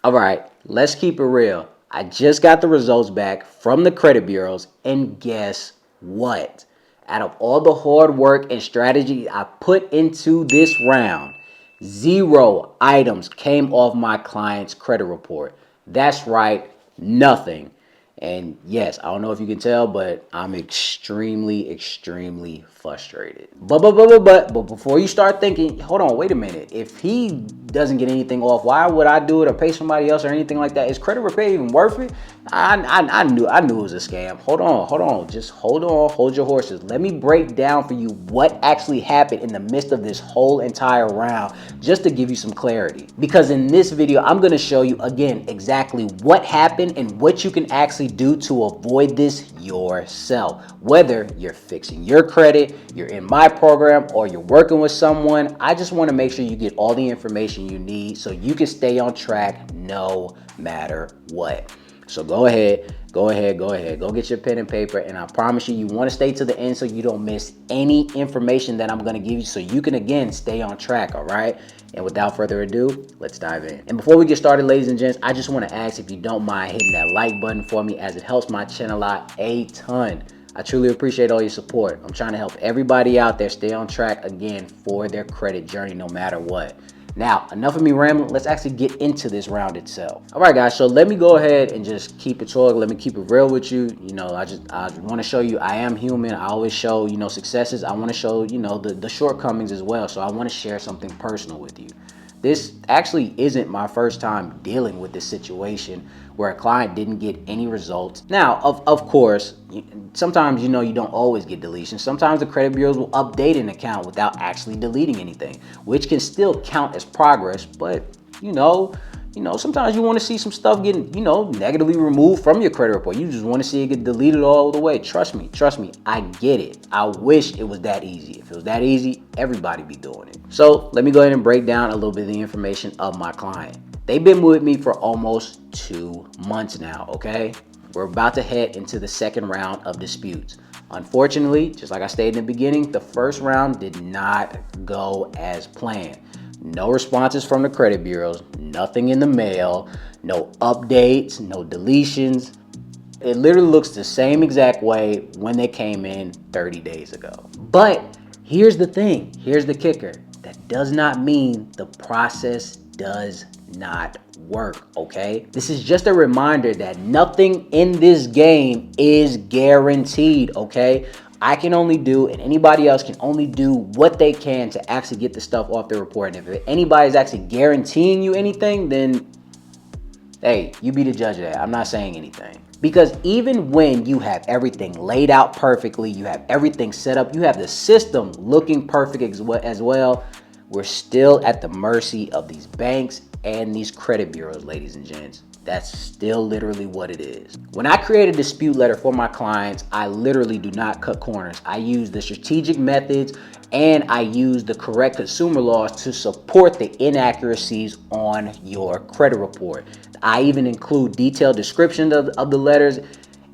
All right, let's keep it real. I just got the results back from the credit bureaus, and guess what? Out of all the hard work and strategy I put into this round, 0 items came off my client's credit report. That's right, nothing. And yes, I don't know if you can tell, but I'm extremely frustrated. But before you start thinking, hold on, wait a minute. If he doesn't get anything off, why would I do it or pay somebody else or anything like that? Is credit repair even worth it? I knew it was a scam. Hold on, just hold on, hold your horses. Let me break down for you what actually happened in the midst of this whole entire round, just to give you some clarity. Because in this video, I'm gonna show you again exactly what happened and what you can actually do to avoid this yourself. Whether you're fixing your credit, you're in my program, or you're working with someone, I just want to make sure you get all the information you need so you can stay on track no matter what. So go ahead, go get your pen and paper, and I promise you want to stay to the end so you don't miss any information that I'm going to give you so you can again stay on track. All right. And without further ado, let's dive in. And before we get started, ladies and gents, I just want to ask if you don't mind hitting that like button for me, as it helps my channel out a ton. I truly appreciate all your support. I'm trying to help everybody out there stay on track again for their credit journey no matter what. Now, enough of me rambling. Let's actually get into this round itself. All right, guys. So let me go ahead and just keep it short. Let me keep it real with you. You know, I want to show you I am human. I always show, successes. I want to show, the shortcomings as well. So I want to share something personal with you. This actually isn't my first time dealing with this situation where a client didn't get any results. Now, of course, sometimes, you don't always get deletions. Sometimes the credit bureaus will update an account without actually deleting anything, which can still count as progress. But, sometimes you want to see some stuff getting, negatively removed from your credit report. You just want to see it get deleted all the way. Trust me, I get it. I wish it was that easy. If it was that easy, everybody be doing it. So let me go ahead and break down a little bit of the information of my client. They've been with me for almost 2 months now, okay? We're about to head into the second round of disputes. Unfortunately, just like I stated in the beginning, the first round did not go as planned. No responses from the credit bureaus, nothing in the mail, no updates, no deletions. It literally looks the same exact way when they came in 30 days ago. But here's the thing, here's the kicker. That does not mean the process does not work, okay? This is just a reminder that nothing in this game is guaranteed, okay? I can only do, and anybody else can only do what they can to actually get the stuff off their report. And if anybody's actually guaranteeing you anything, then hey, you be the judge of that. I'm not saying anything. Because even when you have everything laid out perfectly, you have everything set up, you have the system looking perfect as well, we're still at the mercy of these banks and these credit bureaus, ladies and gents. That's still literally what it is. When I create a dispute letter for my clients, I literally do not cut corners. I use the strategic methods and I use the correct consumer laws to support the inaccuracies on your credit report. I even include detailed descriptions of the letters.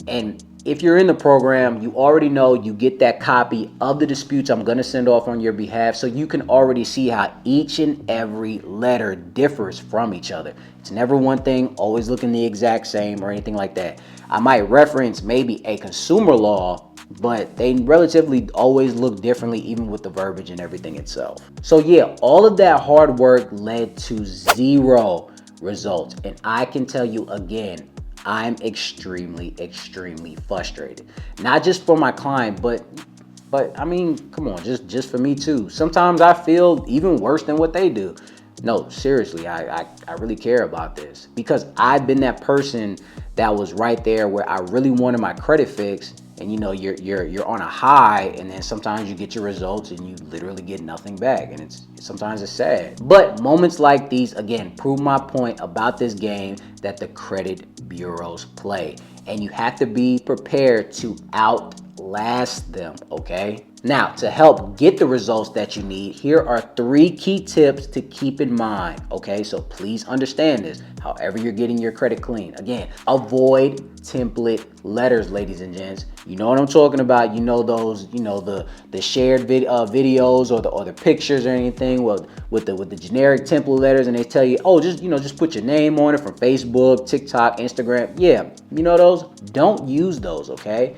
And if you're in the program, you already know you get that copy of the disputes I'm going to send off on your behalf, so you can already see how each and every letter differs from each other. It's never one thing always looking the exact same or anything like that. I might reference maybe a consumer law, but they relatively always look differently, even with the verbiage and everything itself. So yeah, all of that hard work led to 0 results. And I can tell you again, I'm extremely frustrated. Not just for my client, but I mean, come on, just for me too. Sometimes I feel even worse than what they do. No, seriously, I really care about this, because I've been that person that was right there where I really wanted my credit fixed. And you're on a high, and then sometimes you get your results and you literally get nothing back, and sometimes it's sad. But moments like these again prove my point about this game that the credit bureaus play, and you have to be prepared to out outlast them, okay? Now, to help get the results that you need, here are 3 key tips to keep in mind, okay? So please understand this, however you're getting your credit clean. Again, avoid template letters, ladies and gents. You know what I'm talking about. You know those, you know, the shared videos or the pictures or anything with the generic template letters, and they tell you, oh, just put your name on it from Facebook, TikTok, Instagram. Yeah, you know those? Don't use those, okay?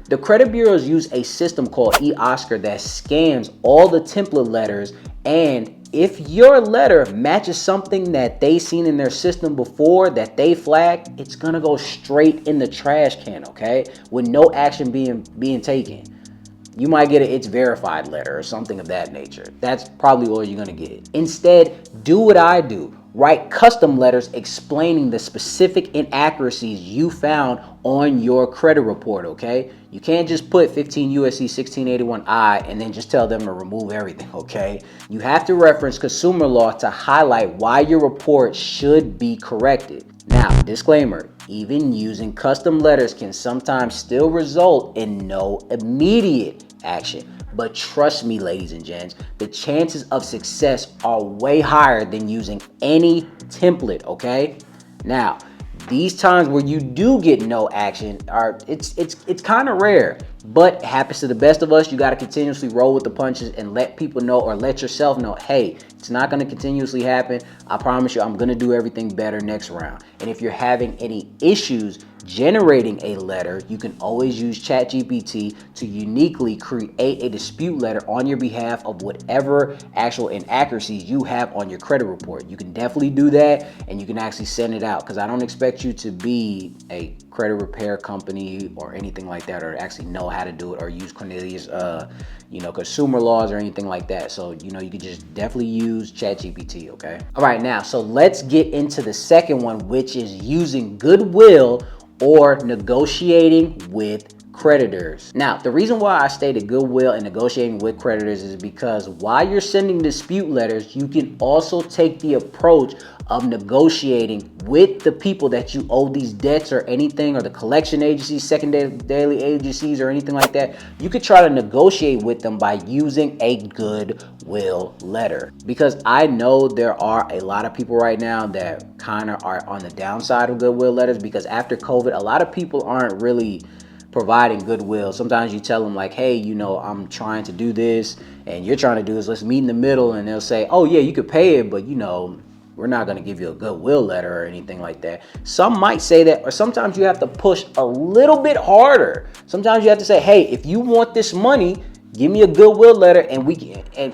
The credit bureaus use a system called eOscar that scans all the template letters, and if your letter matches something that they seen in their system before that they flagged, it's gonna go straight in the trash can, okay? With no action being taken. You might get a "it's verified" letter or something of that nature. That's probably all you're gonna get. Instead, do what I do. Write custom letters explaining the specific inaccuracies you found on your credit report, okay? You can't just put 15 USC 1681I and then just tell them to remove everything, okay? You have to reference consumer law to highlight why your report should be corrected. Now, disclaimer, even using custom letters can sometimes still result in no immediate action. But trust me, ladies and gents, the chances of success are way higher than using any template, okay? Now, these times where you do get no action it's kind of rare, but it happens to the best of us. You got to continuously roll with the punches and let people know, or let yourself know, hey, it's not going to continuously happen. I promise you, I'm going to do everything better next round. And if you're having any issues generating a letter, you can always use ChatGPT to uniquely create a dispute letter on your behalf of whatever actual inaccuracies you have on your credit report. You can definitely do that, and you can actually send it out, because I don't expect you to be a credit repair company or anything like that, or actually know how to do it, or use Cornelius consumer laws or anything like that. So you could just definitely use ChatGPT. Okay, all right, now so let's get into the second one, which is using goodwill or negotiating with creditors. Now, the reason why I stated goodwill and negotiating with creditors is because while you're sending dispute letters, you can also take the approach of negotiating with the people that you owe these debts or anything, or the collection agencies, secondary agencies, or anything like that. You could try to negotiate with them by using a goodwill letter, because I know there are a lot of people right now that kind of are on the downside of goodwill letters, because after COVID, a lot of people aren't really providing goodwill. Sometimes you tell them like, hey, I'm trying to do this and you're trying to do this, let's meet in the middle. And they'll say, oh yeah, you could pay it, but we're not going to give you a goodwill letter or anything like that. Some might say that, or sometimes you have to push a little bit harder. Sometimes you have to say, hey, if you want this money, give me a goodwill letter, and we can, and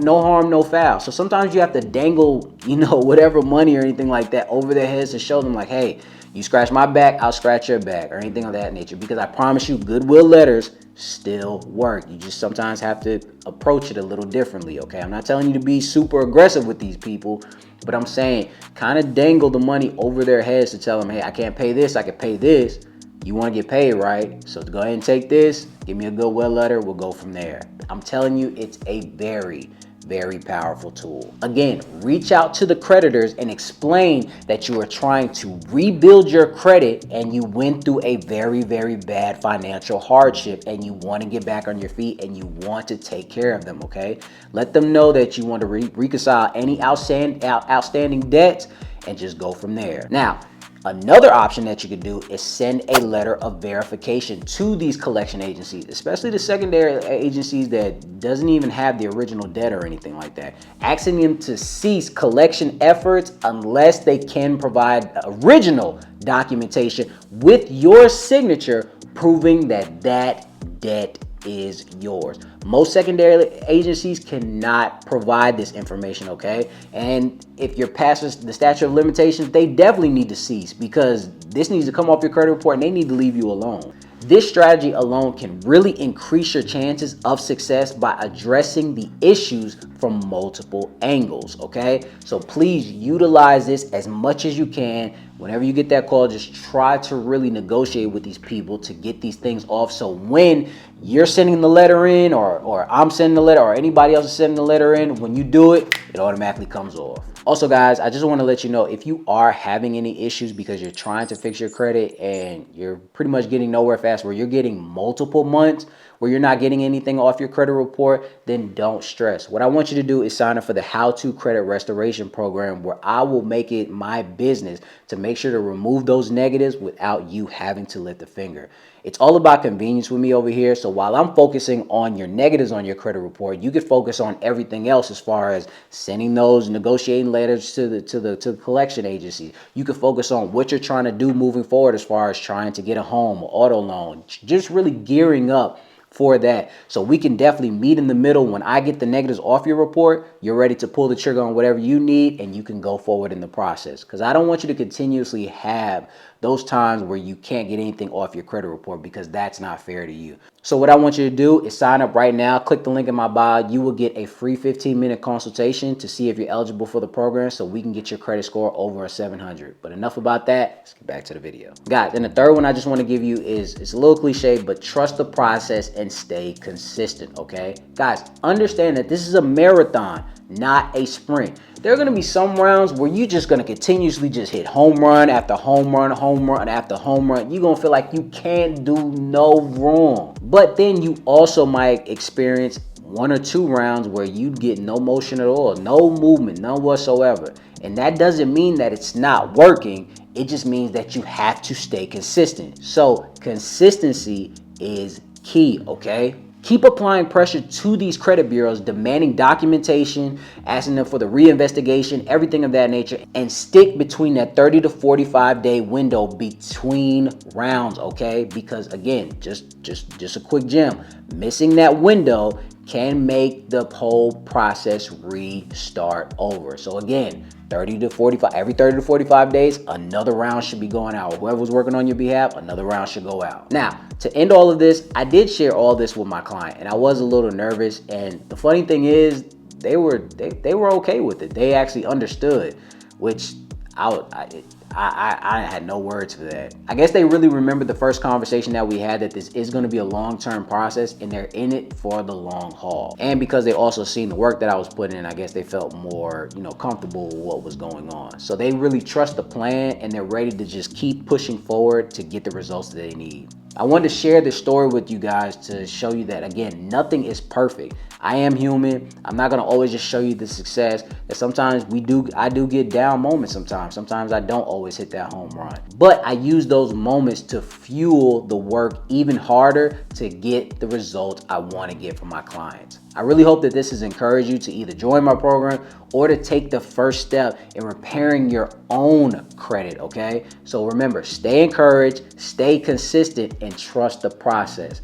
no harm, no foul. So sometimes you have to dangle, whatever money or anything like that over their heads to show them like, hey, you scratch my back, I'll scratch your back, or anything of that nature. Because I promise you, goodwill letters still work. You just sometimes have to approach it a little differently, okay? I'm not telling you to be super aggressive with these people, but I'm saying kind of dangle the money over their heads to tell them, hey, I can't pay this, I can pay this. You want to get paid, right? So go ahead and take this, give me a goodwill letter, we'll go from there. I'm telling you, it's a very, very powerful tool. Again, reach out to the creditors and explain that you are trying to rebuild your credit and you went through a very, very bad financial hardship and you want to get back on your feet and you want to take care of them, okay? Let them know that you want to reconcile any outstanding debts and just go from there. Now, another option that you could do is send a letter of verification to these collection agencies, especially the secondary agencies that doesn't even have the original debt or anything like that, asking them to cease collection efforts unless they can provide original documentation with your signature proving that that debt is yours. Most secondary agencies cannot provide this information, okay? And if you're past the statute of limitations, they definitely need to cease, because this needs to come off your credit report and they need to leave you alone. This strategy alone can really increase your chances of success by addressing the issues from multiple angles, okay? So please utilize this as much as you can. whenever you get that call, just try to really negotiate with these people to get these things off. So when you're sending the letter in, or I'm sending the letter, or anybody else is sending the letter in, when you do it, it automatically comes off. Also, guys, I just want to let you know, if you are having any issues because you're trying to fix your credit and you're pretty much getting nowhere fast, where you're getting multiple months where you're not getting anything off your credit report, then don't stress. What I want you to do is sign up for the How to Credit Restoration Program, where I will make it my business to make sure to remove those negatives without you having to lift a finger. It's all about convenience with me over here. So while I'm focusing on your negatives on your credit report, you can focus on everything else, as far as sending those negotiating letters to the collection agency. You can focus on what you're trying to do moving forward, as far as trying to get a home, or auto loan, just really gearing up for that. So we can definitely meet in the middle. When I get the negatives off your report, you're ready to pull the trigger on whatever you need, and you can go forward in the process. Because I don't want you to continuously have those times where you can't get anything off your credit report, because that's not fair to you. So what I want you to do is sign up right now. Click the link in my bio. You will get a free 15-minute consultation to see if you're eligible for the program, so we can get your credit score over a 700. But enough about that. Let's get back to the video. Guys, and the third one I just want to give you is, it's a little cliche, but trust the process and stay consistent, okay? Guys, understand that this is a marathon, not a sprint. There are going to be some rounds where you're just going to continuously just hit home run after home run, home run after home run. You're going to feel like you can't do no wrong. But then you also might experience 1 or 2 rounds where you get no motion at all, no movement, none whatsoever. And that doesn't mean that it's not working. It just means that you have to stay consistent. So consistency is key, okay? Keep applying pressure to these credit bureaus, demanding documentation, asking them for the reinvestigation, everything of that nature, and stick between that 30 to 45 day window between rounds, okay? Because again, just a quick gem, missing that window can make the whole process restart over. So again, 30 to 45, every 30 to 45 days, another round should be going out. Whoever's working on your behalf, another round should go out. Now, to end all of this, I did share all this with my client, and I was a little nervous. And the funny thing is, they were okay with it. They actually understood, which I had no words for that. I guess they really remembered the first conversation that we had, that this is going to be a long-term process and they're in it for the long haul. And because they also seen the work that I was putting in, I guess they felt more, comfortable with what was going on. So they really trust the plan and they're ready to just keep pushing forward to get the results that they need. I wanted to share this story with you guys to show you that, again, nothing is perfect. I am human. I'm not going to always just show you the success. That sometimes I do get down moments sometimes. Sometimes I don't always hit that home run. But I use those moments to fuel the work even harder to get the results I want to get from my clients. I really hope that this has encouraged you to either join my program or to take the first step in repairing your own credit, okay? So remember, stay encouraged, stay consistent, and trust the process.